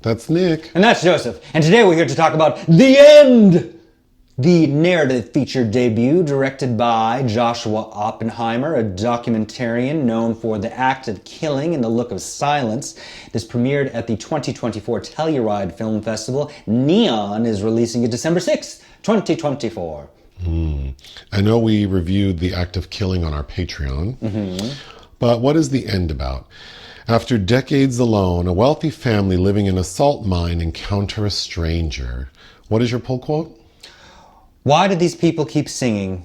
That's Nick. And that's Joseph. And today we're here to talk about The End! The narrative feature debut directed by Joshua Oppenheimer, a documentarian known for the act of killing and the look of silence. This premiered at the 2024 Telluride Film Festival. Neon is releasing it December 6th, 2024. I know we reviewed The Act of Killing on our Patreon, but what is The End about? After decades alone, a wealthy family living in a salt mine encounter a stranger. What is your pull quote? Why do these people keep singing?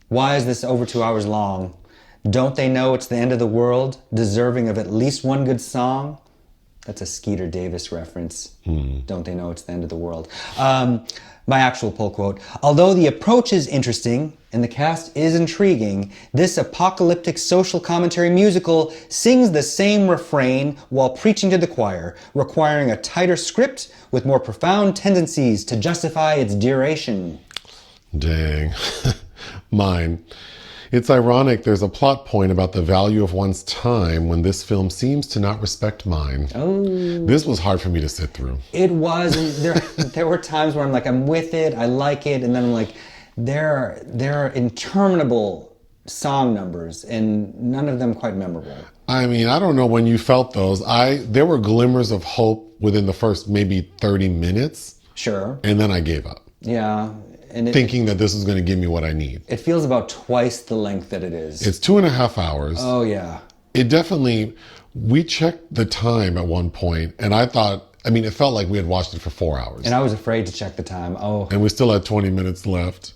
Why is this over 2 hours long? Don't they know it's the end of the world, deserving of at least one good song? That's a Skeeter Davis reference. Don't they know it's the end of the world? My actual pull quote. Although the approach is interesting and the cast is intriguing, this apocalyptic social commentary musical sings the same refrain while preaching to the choir, requiring a tighter script with more profound tendencies to justify its duration. Dang. Mine. It's ironic there's a plot point about the value of one's time when this film seems to not respect mine. Oh. This was hard for me to sit through. It was, and there were times where I'm like, I'm with it, I like it, and then I'm like, there are interminable song numbers, and none of them quite memorable. I mean, I don't know when you felt those. There were glimmers of hope within the first maybe 30 minutes. Sure. And then I gave up. Yeah. And thinking that this is going to give me what I need. It feels about twice the length that it is. It's 2.5 hours. Oh, yeah. It definitely, we checked the time at one point, and I thought, it felt like we had watched it for 4 hours. And I was afraid to check the time. Oh. And we still had 20 minutes left.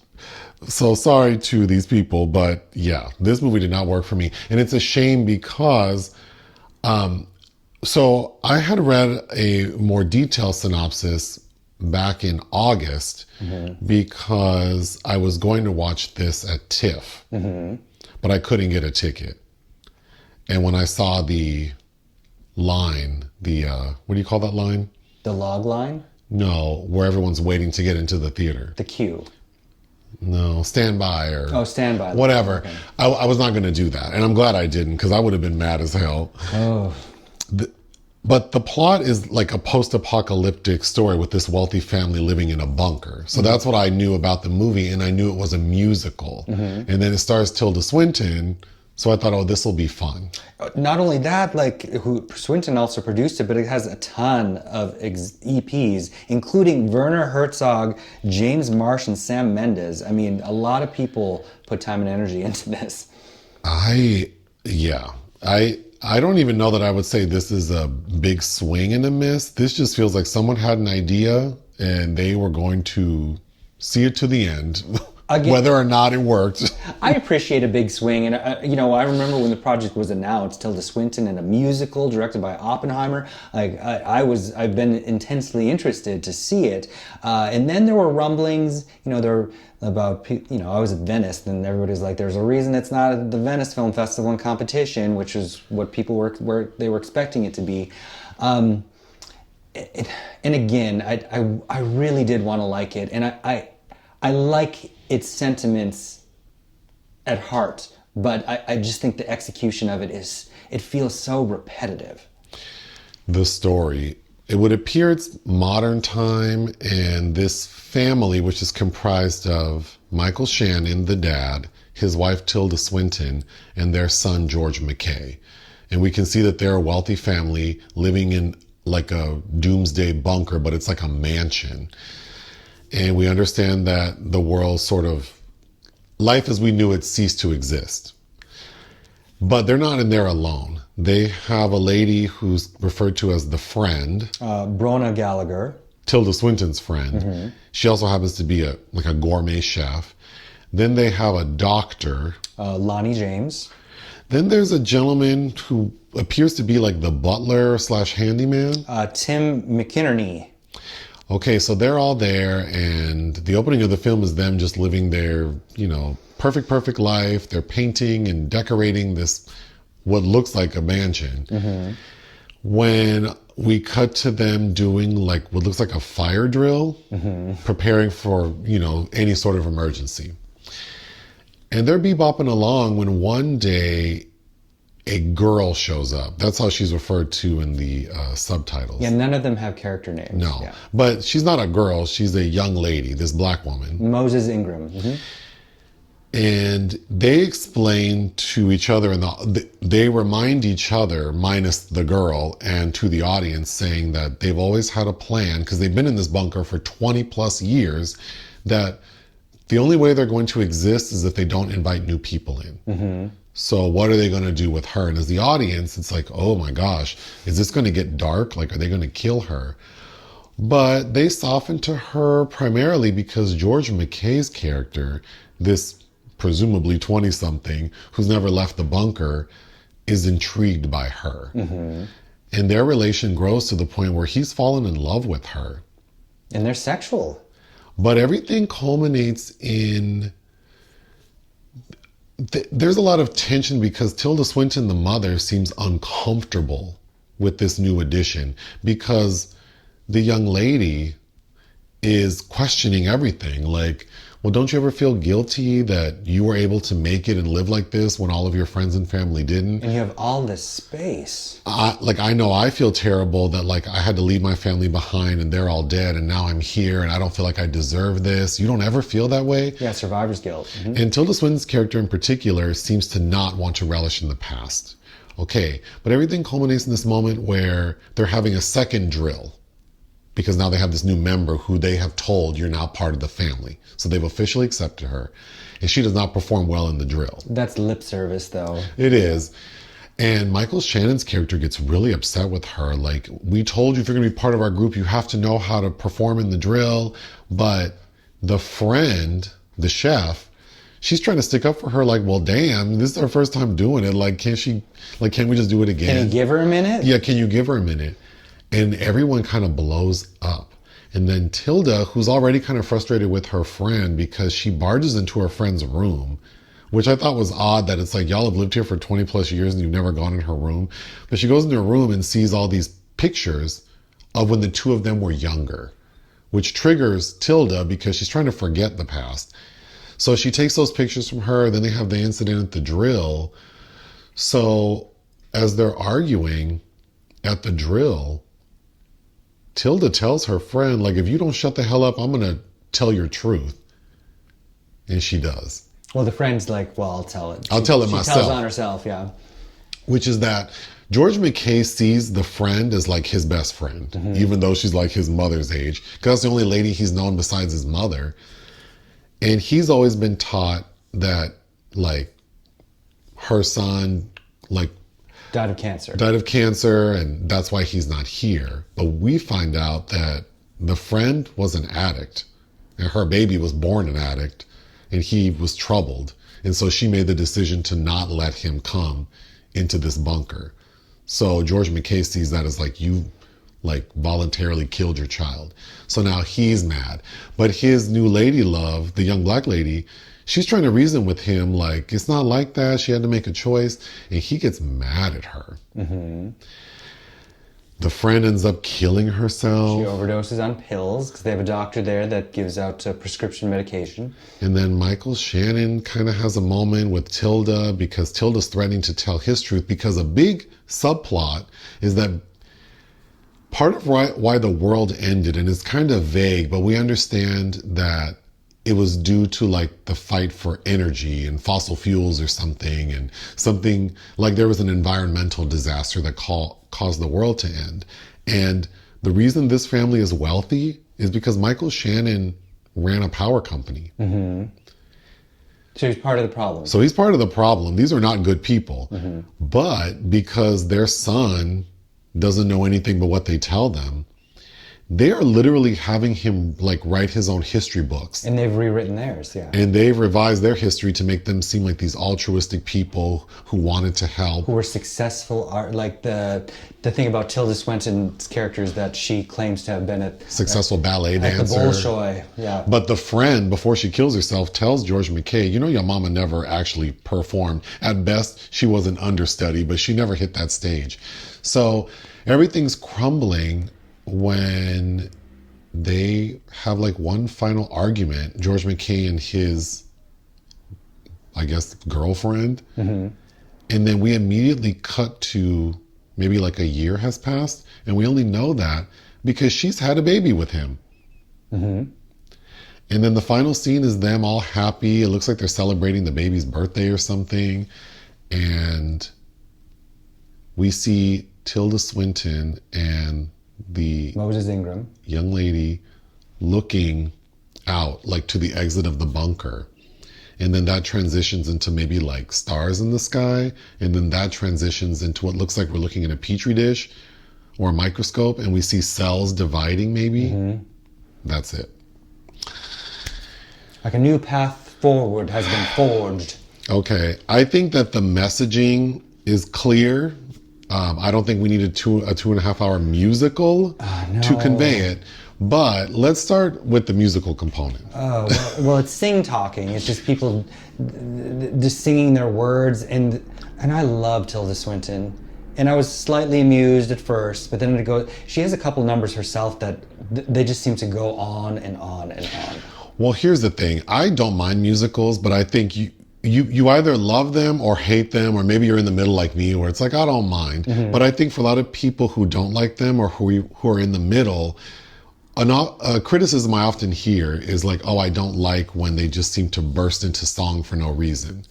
So sorry to these people, but yeah, this movie did not work for me. And it's a shame because, so I had read a more detailed synopsis back in August because I was going to watch this at TIFF, but I couldn't get a ticket. And when I saw the line, what do you call that line? The log line? No, where everyone's waiting to get into the theater. The queue. No, standby or... Oh, standby. Whatever. Okay. I was not going to do that. And I'm glad I didn't because I would have been mad as hell. Oh. But the plot is like a post-apocalyptic story with this wealthy family living in a bunker. So that's what I knew about the movie, and I knew it was a musical. And then it stars Tilda Swinton, so I thought, oh, this will be fun. Not only that, Swinton also produced it, but it has a ton of EPs, including Werner Herzog, James Marsh, and Sam Mendes. I mean, a lot of people put time and energy into this. I don't even know that I would say this is a big swing and a miss. This just feels like someone had an idea and they were going to see it to the end, whether or not it worked. I appreciate a big swing. And, I remember when the project was announced, Tilda Swinton in a musical directed by Oppenheimer. I've been intensely interested to see it. And then there were rumblings, about, I was at Venice, and everybody's like, there's a reason it's not at the Venice Film Festival in competition, which is what people were expecting it to be. And again, I really did want to like it, and I like its sentiments at heart, but I just think the execution of it feels so repetitive. The story. It would appear it's modern time, and this family, which is comprised of Michael Shannon, the dad, his wife Tilda Swinton, and their son George MacKay. And we can see that they're a wealthy family living in like a doomsday bunker, but it's like a mansion. And we understand that the world life as we knew it ceased to exist. But they're not in there alone. They have a lady who's referred to as the friend. Bronagh Gallagher. Tilda Swinton's friend. She also happens to be a gourmet chef. Then they have a doctor. Lonnie James. Then there's a gentleman who appears to be like the butler / handyman. Tim McInnerny. Okay, so they're all there, and the opening of the film is them just living their, perfect life. They're painting and decorating this, what looks like a mansion. When we cut to them doing what looks like a fire drill, preparing for, any sort of emergency. And they're bebopping along when one day a girl shows up. That's how she's referred to in the subtitles. Yeah, none of them have character names. No. Yeah. But she's not a girl. She's a young lady, this black woman. Moses Ingram. Mm-hmm. And they explain to each other, and they remind each other, minus the girl, and to the audience, saying that they've always had a plan, because they've been in this bunker for 20 plus years, that the only way they're going to exist is if they don't invite new people in. Mm-hmm. So what are they going to do with her? And as the audience, it's like, oh my gosh, is this going to get dark? Like, are they going to kill her? But they soften to her primarily because George MacKay's character, this presumably 20-something who's never left the bunker, is intrigued by her. Mm-hmm. And their relation grows to the point where he's fallen in love with her. And they're sexual. But everything culminates in... There's a lot of tension because Tilda Swinton, the mother, seems uncomfortable with this new addition because the young lady is questioning everything. Like, well, don't you ever feel guilty that you were able to make it and live like this when all of your friends and family didn't? And you have all this space. I know I feel terrible that like I had to leave my family behind and they're all dead and now I'm here and I don't feel like I deserve this. You don't ever feel that way? Yeah, survivor's guilt. Mm-hmm. And Tilda Swinton's character in particular seems to not want to relish in the past. Okay, but everything culminates in this moment where they're having a second drill, because now they have this new member who they have told, you're now part of the family. So they've officially accepted her. And she does not perform well in the drill. That's lip service, though. It is. And Michael Shannon's character gets really upset with her. Like, we told you if you're going to be part of our group, you have to know how to perform in the drill. But the friend, the chef, she's trying to stick up for her. Like, well, damn, this is our first time doing it. Like, can't we just do it again? Can you give her a minute? Yeah, can you give her a minute? And everyone kind of blows up. And then Tilda, who's already kind of frustrated with her friend because she barges into her friend's room, which I thought was odd that it's like, y'all have lived here for 20 plus years and you've never gone in her room. But she goes into her room and sees all these pictures of when the two of them were younger, which triggers Tilda because she's trying to forget the past. So she takes those pictures from her. Then they have the incident at the drill. So as they're arguing at the drill, Tilda tells her friend, like, if you don't shut the hell up, I'm going to tell your truth. And she does. Well, the friend's like, well, I'll tell it. I'll tell it myself. She tells on herself, yeah. Which is that George MacKay sees the friend as like his best friend, mm-hmm. even though she's like his mother's age. Because that's the only lady he's known besides his mother. And he's always been taught that, like, her son, like, died of cancer, and that's why he's not here. But we find out that the friend was an addict, and her baby was born an addict, and he was troubled. And so she made the decision to not let him come into this bunker. So George MacKay sees that as like, you like voluntarily killed your child. So now he's mad. But his new lady love, the young black lady, she's trying to reason with him, like, it's not like that. She had to make a choice. And he gets mad at her. Mm-hmm. The friend ends up killing herself. She overdoses on pills because they have a doctor there that gives out prescription medication. And then Michael Shannon kind of has a moment with Tilda because Tilda's threatening to tell his truth, because a big subplot is that part of why the world ended, and it's kind of vague, but we understand that it was due to like the fight for energy and fossil fuels or something, and something like there was an environmental disaster that caused the world to end. And the reason this family is wealthy is because Michael Shannon ran a power company. Mm-hmm. So he's part of the problem. So he's part of the problem. These are not good people. Mm-hmm. But because their son doesn't know anything but what they tell them, they are literally having him like write his own history books. And they've rewritten theirs, yeah. And they've revised their history to make them seem like these altruistic people who wanted to help. Who were successful art. Like the thing about Tilda Swinton's character is that she claims to have been a successful ballet dancer. At the Bolshoi, yeah. But the friend, before she kills herself, tells George MacKay, you know, your mama never actually performed. At best, she was an understudy, but she never hit that stage. So everything's crumbling when they have like one final argument, George MacKay and his, I guess, girlfriend. Mm-hmm. And then we immediately cut to maybe like a year has passed. And we only know that because she's had a baby with him. Mm-hmm. And then the final scene is them all happy. It looks like they're celebrating the baby's birthday or something. And we see Tilda Swinton and the Moses Ingram young lady looking out, like to the exit of the bunker. And then that transitions into maybe like stars in the sky. And then that transitions into what looks like we're looking at a petri dish or a microscope, and we see cells dividing maybe. Mm-hmm. That's it. Like a new path forward has been forged. Okay. I think that the messaging is clear. I don't think we need a 2.5 hour musical to convey it. But let's start with the musical component. Well, it's sing talking. It's just people just singing their words, and I love Tilda Swinton, and I was slightly amused at first, but then it goes. She has a couple numbers herself that they just seem to go on and on and on. Well, here's the thing. I don't mind musicals, but I think you either love them or hate them, or maybe you're in the middle like me, where it's like I don't mind. Mm-hmm. But I think for a lot of people who don't like them or who are in the middle. A criticism I often hear is like, oh, I don't like when they just seem to burst into song for no reason.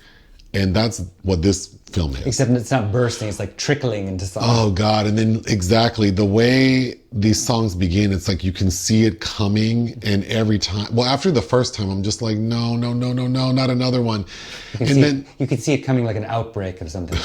And that's what this film is. Except it's not bursting, it's like trickling into song. Oh, God. And then exactly the way these songs begin, it's like you can see it coming. And every time, well, after the first time, I'm just like, no, not another one. You can see it coming like an outbreak of something.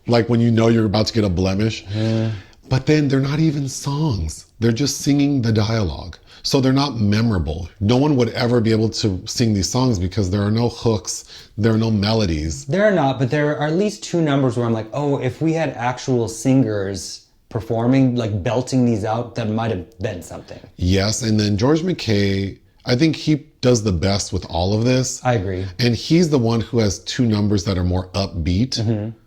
Like when you know you're about to get a blemish. Yeah. But then they're not even songs. They're just singing the dialogue. So they're not memorable. No one would ever be able to sing these songs because there are no hooks. There are no melodies. There are not, but there are at least two numbers where I'm like, oh, if we had actual singers performing, like belting these out, that might have been something. Yes, and then George MacKay, I think he does the best with all of this. I agree. And he's the one who has two numbers that are more upbeat. Mm-hmm.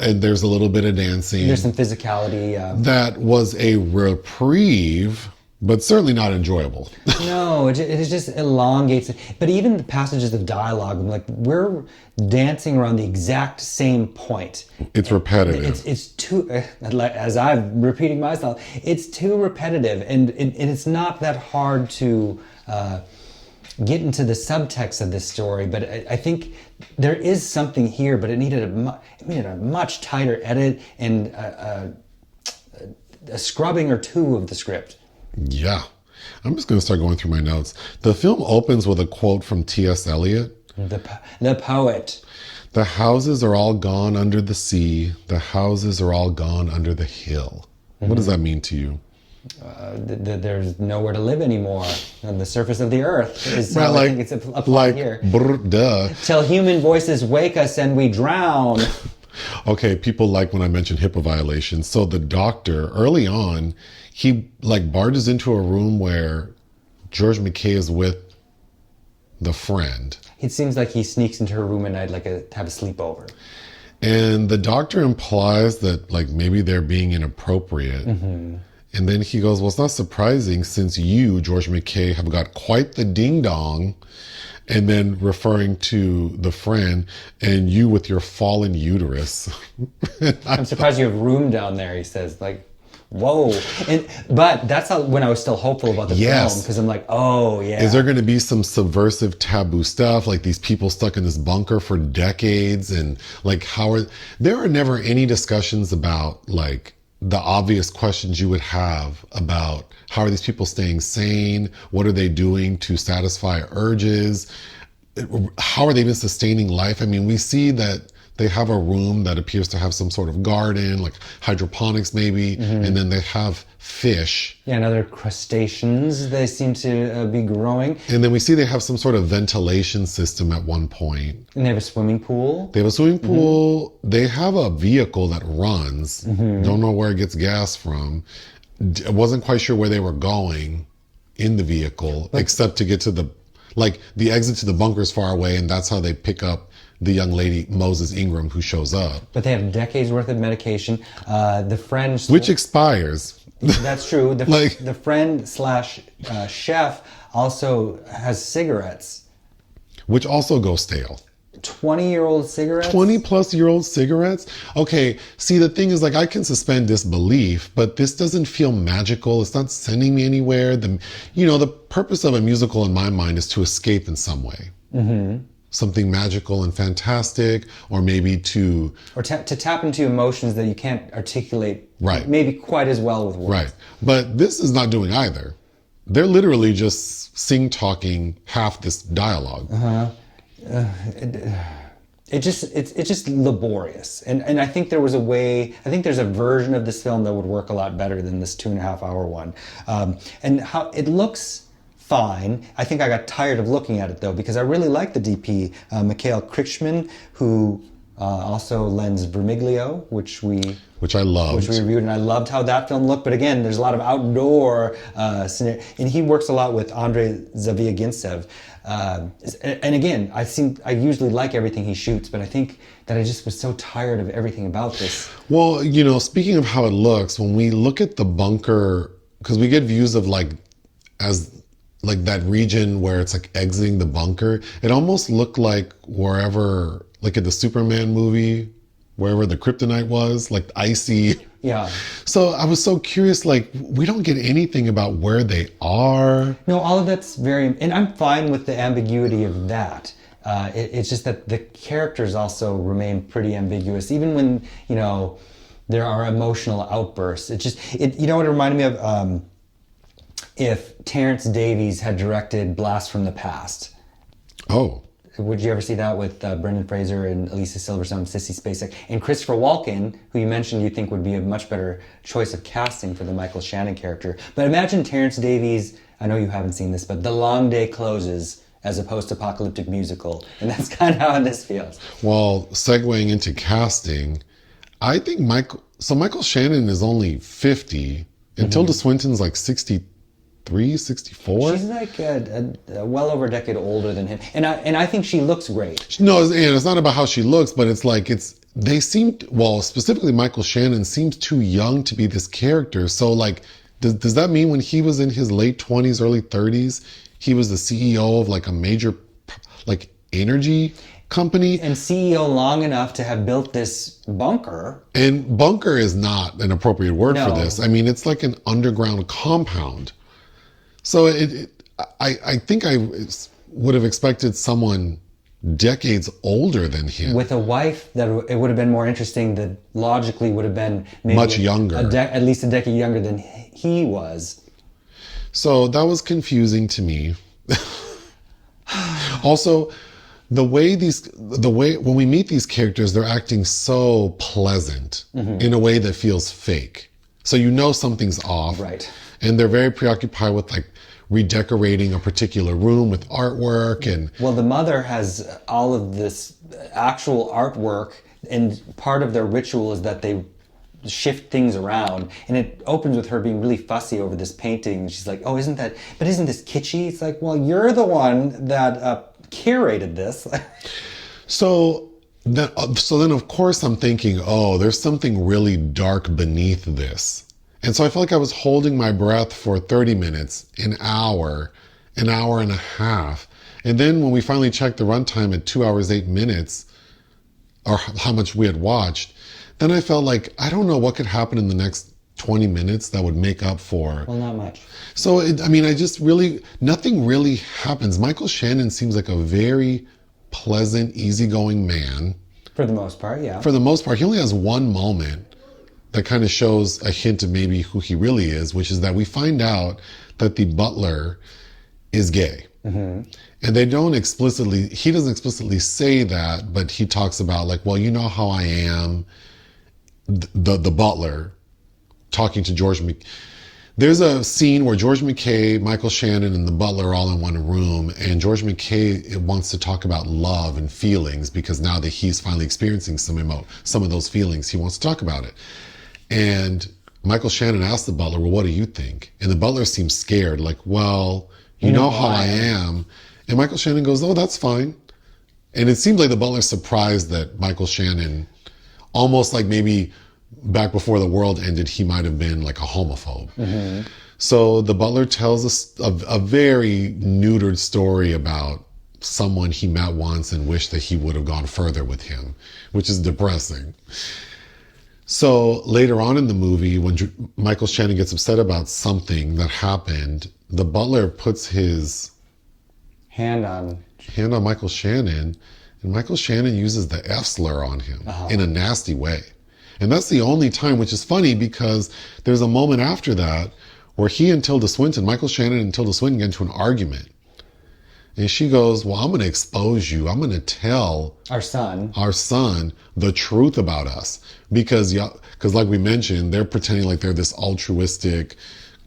And there's a little bit of dancing. There's some physicality. That was a reprieve, but certainly not enjoyable. No, it just elongates it. But even the passages of dialogue, I'm like, we're dancing around the exact same point. It's repetitive. It's too, as I'm repeating myself, it's too repetitive. And it's not that hard to get into the subtext of this story, but I think there is something here, but it needed a much tighter edit and a scrubbing or two of the script. Yeah. I'm just going to start going through my notes. The film opens with a quote from T.S. Eliot. The poet. The houses are all gone under the sea. The houses are all gone under the hill. Mm-hmm. What does that mean to you? There's nowhere to live anymore on the surface of the earth. Is right, I think it's applied here. Duh. Till human voices wake us and we drown. Okay, people like when I mention HIPAA violations. So the doctor, early on, he like barges into a room where George MacKay is with the friend. It seems like he sneaks into her room at night, like have a sleepover. And the doctor implies that like maybe they're being inappropriate. Mm-hmm. And then he goes, well, it's not surprising since you, George MacKay, have got quite the ding-dong. And then referring to the friend, and you with your fallen uterus. I'm surprised you have room down there, he says. Like, whoa. But that's when I was still hopeful about the film, because I'm like, oh, yeah. Is there going to be some subversive taboo stuff, like these people stuck in this bunker for decades? And like, there are never any discussions about like, the obvious questions you would have about how are these people staying sane? What are they doing to satisfy urges? How are they even sustaining life? I mean, we see that they have a room that appears to have some sort of garden, like hydroponics maybe, mm-hmm. and then they have fish. Yeah, and other crustaceans they seem to be growing. And then we see they have some sort of ventilation system at one point. And they have a swimming pool. They have a swimming pool. Mm-hmm. They have a vehicle that runs. Mm-hmm. Don't know where it gets gas from. I wasn't quite sure where they were going in the vehicle, except to get to the exit to the bunker is far away, and that's how they pick up the young lady, Moses Ingram, who shows up. But they have decades worth of medication. The friend... Which expires. That's true. The friend / chef also has cigarettes. Which also go stale. 20-year-old cigarettes? 20-plus-year-old cigarettes? Okay, see, the thing is, like, I can suspend disbelief, but this doesn't feel magical. It's not sending me anywhere. The purpose of a musical in my mind is to escape in some way. Mm-hmm. Something magical and fantastic, or maybe to tap into emotions that you can't articulate, right, maybe quite as well with words. Right. But this is not doing either. They're literally just sing-talking half this dialogue. It's just laborious, and I think there's a version of this film that would work a lot better than this 2.5-hour one, and how it looks fine. I think I got tired of looking at it though, because I really like the DP, Mikhail Krichman, who also lends Vermiglio, which I loved. Which we reviewed, and I loved how that film looked. But again, there's a lot of outdoor scenario, and he works a lot with Andrei Zaviagintsev. And again, I usually like everything he shoots, but I think that I just was so tired of everything about this. Well, speaking of how it looks, when we look at the bunker, because we get views of that region where it's like exiting the bunker, it almost looked like wherever, like in the Superman movie, wherever the kryptonite was, like icy. Yeah. So I was so curious, like, we don't get anything about where they are. No, all of that's and I'm fine with the ambiguity of that. It's just that the characters also remain pretty ambiguous, even when, there are emotional outbursts. You know what it reminded me of? If Terrence Davies had directed Blast from the Past. Oh. Would you ever see that with Brendan Fraser and Alicia Silverstone and Sissy Spacek? And Christopher Walken, who you mentioned you think would be a much better choice of casting for the Michael Shannon character. But imagine Terrence Davies, I know you haven't seen this, but The Long Day Closes as a post-apocalyptic musical. And that's kind of how this feels. Well, segueing into casting, I think Michael Shannon is only 50, and Tilda Swinton's like 63, 64. She's like well over a decade older than him, and I think she looks great. No, and it's not about how she looks, but it's like they seem, well, specifically Michael Shannon seems too young to be this character. So like, does that mean when he was in his late 20s, early 30s, he was the CEO of like a major like energy company? And CEO long enough to have built this bunker. And bunker is not an appropriate word for this. I mean, it's like an underground compound. So I think I would have expected someone decades older than him. With a wife that it would have been more interesting, that logically would have been maybe much younger. At least a decade younger than he was. So that was confusing to me. Also, the way when we meet these characters, they're acting so pleasant in a way that feels fake. So something's off. Right. And they're very preoccupied with like redecorating a particular room with artwork and... Well, the mother has all of this actual artwork, and part of their ritual is that they shift things around, and it opens with her being really fussy over this painting. She's like, oh, isn't this kitschy? It's like, well, you're the one that curated this. So then of course I'm thinking, oh, there's something really dark beneath this. And so I felt like I was holding my breath for 30 minutes, an hour and a half. And then when we finally checked the runtime at 2 hours, 8 minutes, or how much we had watched, then I felt like, I don't know what could happen in the next 20 minutes that would make up for... Well, not much. So, nothing really happens. Michael Shannon seems like a very pleasant, easygoing man. For the most part, yeah. For the most part. He only has one moment that kind of shows a hint of maybe who he really is, which is that we find out that the butler is gay. Mm-hmm. And he doesn't explicitly say that, but he talks about like, well, you know how I am, the butler talking to George McKay. There's a scene where George McKay, Michael Shannon, and the butler are all in one room, and George McKay wants to talk about love and feelings because now that he's finally experiencing some of those feelings, he wants to talk about it. And Michael Shannon asks the butler, well, what do you think? And the butler seems scared, like, well, you know how I am. And Michael Shannon goes, oh, that's fine. And it seems like the butler's surprised that Michael Shannon, almost like maybe back before the world ended, he might have been like a homophobe. Mm-hmm. So the butler tells us a very neutered story about someone he met once and wished that he would have gone further with him, which is depressing. So later on in the movie, when Michael Shannon gets upset about something that happened, the butler puts his hand on Michael Shannon, and Michael Shannon uses the F slur on him in a nasty way. And that's the only time, which is funny because there's a moment after that where he and Tilda Swinton, Michael Shannon and Tilda Swinton, get into an argument. And she goes, well, I'm going to expose you. I'm going to tell our son the truth about us. Because like we mentioned, they're pretending like they're this altruistic,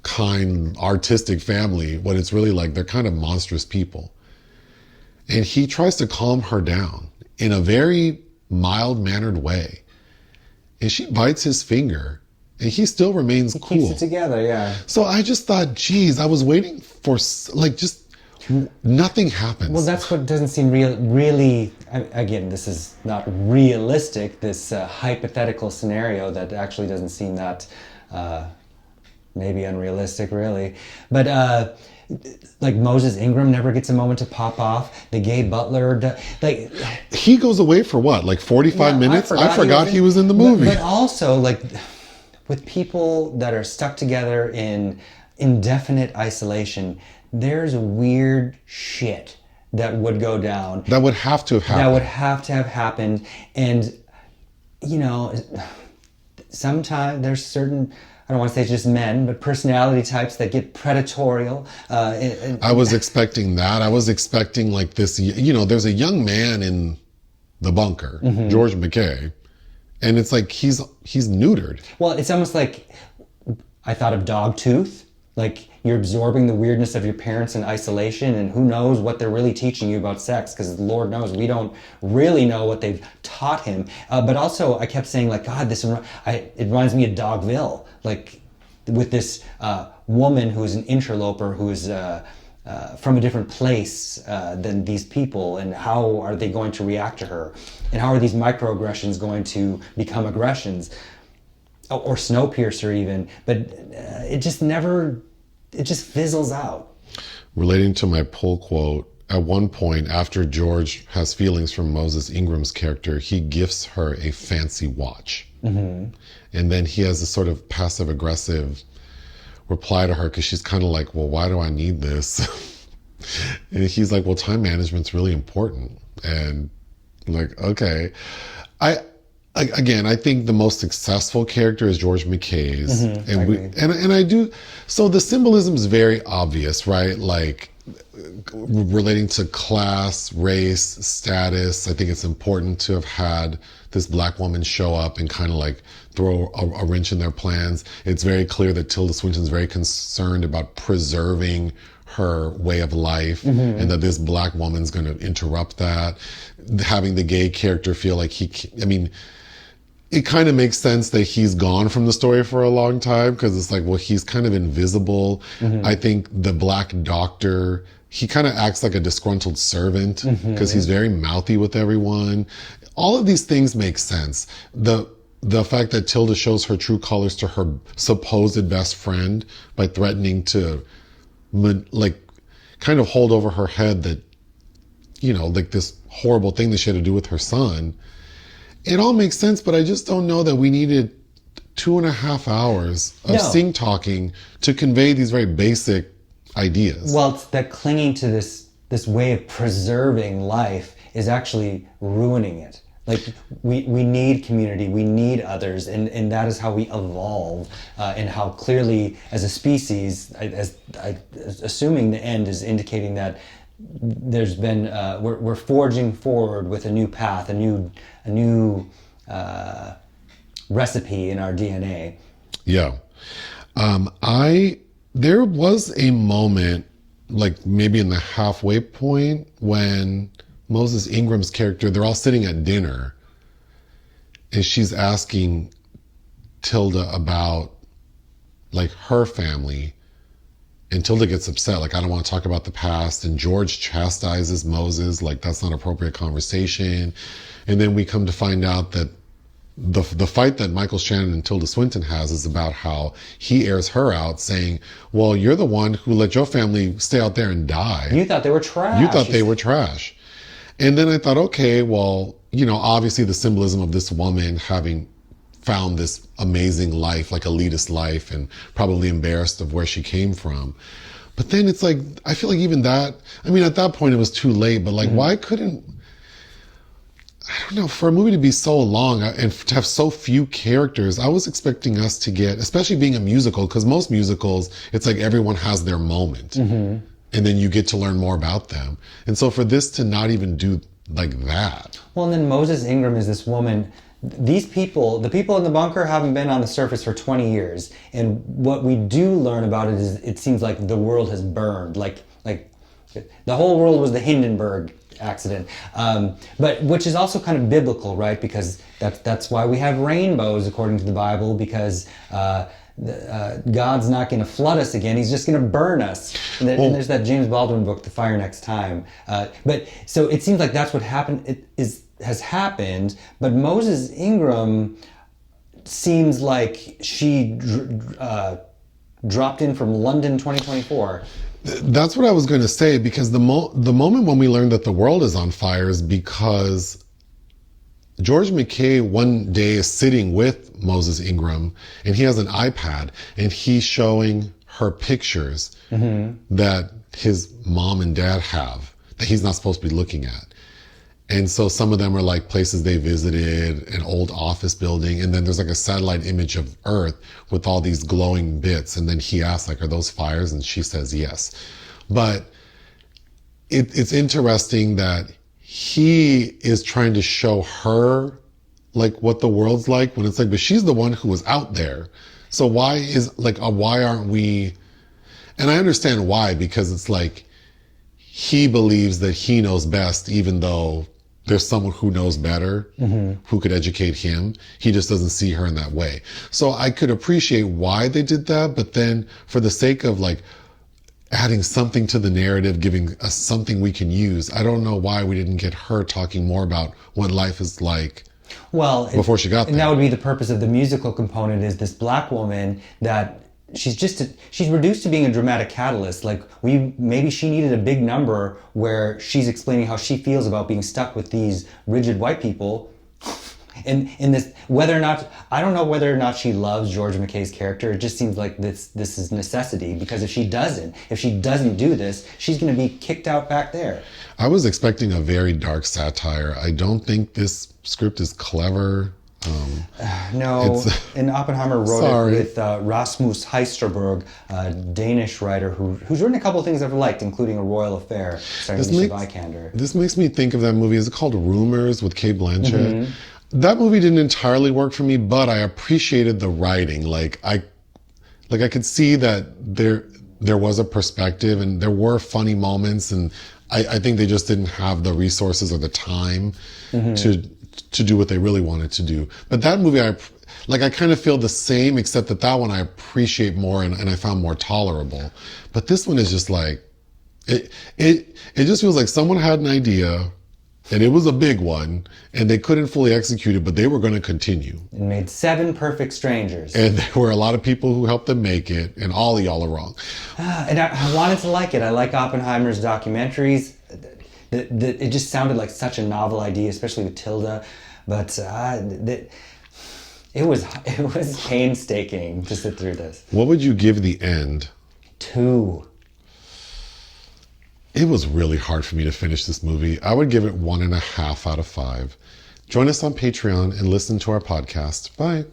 kind, artistic family, when it's really like they're kind of monstrous people. And he tries to calm her down in a very mild-mannered way. And she bites his finger, and he still remains cool. Keeps it together, yeah. So I just thought, geez, I was waiting for, like, just nothing happens. Well, that's what doesn't seem really, again, this is not realistic, this hypothetical scenario that actually doesn't seem that maybe unrealistic, really. But like Moses Ingram never gets a moment to pop off. The gay butler, like he goes away for what, like 45 minutes? I forgot he was in the movie. But also, like, with people that are stuck together in indefinite isolation, there's weird shit that would go down. That would have to have happened. That would have to have happened. And, you know, sometimes there's certain, I don't want to say just men, but personality types that get predatorial. I was expecting that. I was expecting like this, you know, there's a young man in the bunker, George MacKay, and it's like he's neutered. Well, it's almost like I thought of Dogtooth. Like, you're absorbing the weirdness of your parents in isolation, and who knows what they're really teaching you about sex, because Lord knows we don't really know what they've taught him. But also, I kept saying, like, God, it reminds me of Dogville, like, with this woman who's an interloper, who's from a different place than these people, and how are they going to react to her? And how are these microaggressions going to become aggressions? Or Snowpiercer even, but it just fizzles out. Relating to my pull quote, at one point after George has feelings from Moses Ingram's character, he gifts her a fancy watch. And then he has a sort of passive aggressive reply to her because she's kind of like, well, why do I need this? And he's like, well, time management's really important. And like, okay. Again, I think the most successful character is George MacKay's, and I do. So the symbolism is very obvious, right? Like relating to class, race, status. I think it's important to have had this black woman show up and kind of like throw a wrench in their plans. It's very clear that Tilda Swinton's very concerned about preserving her way of life, and that this black woman's going to interrupt that. Having the gay character feel like it kind of makes sense that he's gone from the story for a long time, because it's like, well, he's kind of invisible. I think the black doctor, he kind of acts like a disgruntled servant because he's very mouthy with everyone. All of these things make sense. The fact that Tilda shows her true colors to her supposed best friend by threatening to like kind of hold over her head that, you know, like this horrible thing that she had to do with her son. It all makes sense, but I just don't know that we needed 2.5 hours of sing talking to convey these very basic ideas. Well, it's that clinging to this way of preserving life is actually ruining it. Like, we need community, we need others, and that is how we evolve, and how clearly as a species, assuming the end is indicating that there's been we're forging forward with a new path, a new recipe in our DNA. Yeah. There was a moment, like maybe in the halfway point, when Moses Ingram's character, they're all sitting at dinner, and she's asking Tilda about like her family. And Tilda gets upset, like, I don't want to talk about the past. And George chastises Moses, like, that's not appropriate conversation. And then we come to find out that the fight that Michael Shannon and Tilda Swinton has is about how he airs her out saying, well, you're the one who let your family stay out there and die. You thought they were trash. You thought they were trash. And then I thought, okay, well, you know, obviously the symbolism of this woman having found this amazing life, like elitist life, and probably embarrassed of where she came from. But then it's like, I feel like even that, I mean, at that point it was too late, but like, why couldn't, I don't know, for a movie to be so long and to have so few characters, I was expecting us to get, especially being a musical, because most musicals, it's like everyone has their moment. And then you get to learn more about them. And so for this to not even do like that. Well, and then Moses Ingram is this woman. These people, the people in the bunker, haven't been on the surface for 20 years. And what we do learn about it is it seems like the world has burned. Like the whole world was the Hindenburg accident. But which is also kind of biblical, right? Because that's why we have rainbows according to the Bible, because God's not going to flood us again. He's just going to burn us. And there's that James Baldwin book, The Fire Next Time. But so it seems like that's what happened. Has happened, but Moses Ingram seems like she dropped in from London 2024. That's what I was going to say, because the moment when we learned that the world is on fire is because George MacKay one day is sitting with Moses Ingram and he has an iPad and he's showing her pictures that his mom and dad have that he's not supposed to be looking at. And so some of them are like places they visited, an old office building, and then there's like a satellite image of Earth with all these glowing bits. And then he asks, like, are those fires? And she says yes. But it's interesting that he is trying to show her like what the world's like, when it's like, but she's the one who was out there. So why aren't we? And I understand why, because it's like he believes that he knows best, even though there's someone who knows better, who could educate him. He just doesn't see her in that way. So I could appreciate why they did that, but then for the sake of like adding something to the narrative, giving us something we can use, I don't know why we didn't get her talking more about what life is like. Well, before she got there. And that would be the purpose of the musical component, is this black woman that she's reduced to being a dramatic catalyst. Like maybe she needed a big number where she's explaining how she feels about being stuck with these rigid white people. And in this, whether or not, I don't know whether or not she loves George MacKay's character. It just seems like this is necessity, because if she doesn't do this, she's going to be kicked out back there. I was expecting a very dark satire. I don't think this script is clever. No, and Oppenheimer wrote it with Rasmus Heisterberg, a Danish writer who's written a couple of things I've liked, including A Royal Affair, starring Alicia Vikander. This makes me think of that movie. Is it called Rumors with Cate Blanchett? That movie didn't entirely work for me, but I appreciated the writing. I could see that there was a perspective and there were funny moments, and I think they just didn't have the resources or the time to do what they really wanted to do. But that movie, I kind of feel the same, except that one I appreciate more and I found more tolerable. But this one is just like, it just feels like someone had an idea, and it was a big one, and they couldn't fully execute it, but they were going to continue. It made 7 Perfect Strangers. And there were a lot of people who helped them make it, and all of y'all are wrong. And I wanted to like it. I like Oppenheimer's documentaries. It just sounded like such a novel idea, especially with Tilda. But it was painstaking to sit through this. What would you give the end? 2. It was really hard for me to finish this movie. I would give it 1.5 out of 5. Join us on Patreon and listen to our podcast. Bye.